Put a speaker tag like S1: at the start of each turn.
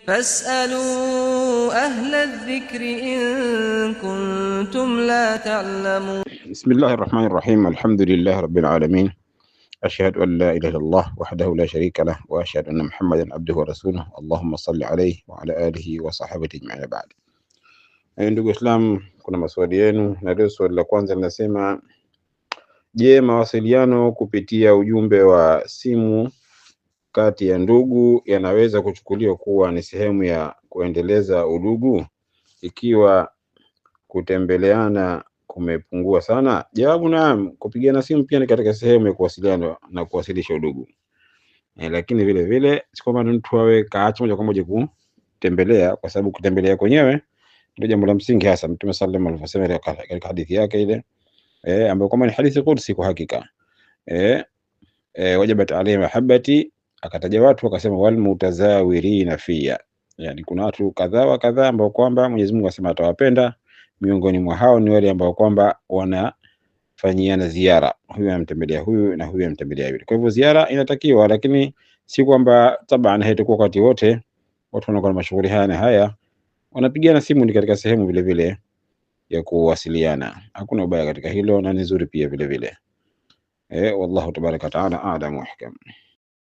S1: فاسألوا أهل الذكر إن كنتم لا تعلمون.
S2: بسم الله الرحمن الرحيم. الحمد لله رب العالمين، أشهد أن لا إله إلا الله وحده لا شريك له، وأشهد أن محمدا عبده ورسوله. اللهم صل عليه وعلى آله وصحبه أجمعين. بعد. Ndugu Islam, kuna maswali yenu, na leo swali la kwanza linasema, je, mawasiliano kupitia ujumbe wa simu kati ya ndugu yanaweza kuchukuliwa kuwa ni sehemu ya kuendeleza udugu ikiwa kutembeleana kumepungua sana? Jawabu, naam. Kupigana simu pia ni katika sehemu ya kuwasiliana na kuwasilisha udugu. Lakini vile vile si kwamba mtu awe kaacha moja kwa moja kutembelea, kwa sababu kutembelea kwenyewe ndio jambo la msingi hasa. Mtume sallallahu alaihi wasallam alivyosema katika hadithi yake ile ambayo kama ni hadithi qudsi kwa hakika, wajabat alayhi mahabbati, akataja watu akasema wal mutazawirina fiya, yani kuna watu kadhaa wa kadhaa ambao kwamba Mwenyezi Mungu asema atawapenda. Miongoni mwa hao ni wale ambao kwamba wanafanyiana ziara, huyu anamtembelea huyu na huyu anamtembelea yule. Kwa hivyo ziara inatakiwa, lakini si kwamba tabana haitakuwa wakati wote watu wanakuwa na mashughuli haya na haya wanapigana simu. Ni katika sehemu vile vile ya kuwasiliana, hakuna ubaya katika hilo na ni nzuri pia vile vile. Wallahu tabaraka taala a'lam wa ahkam.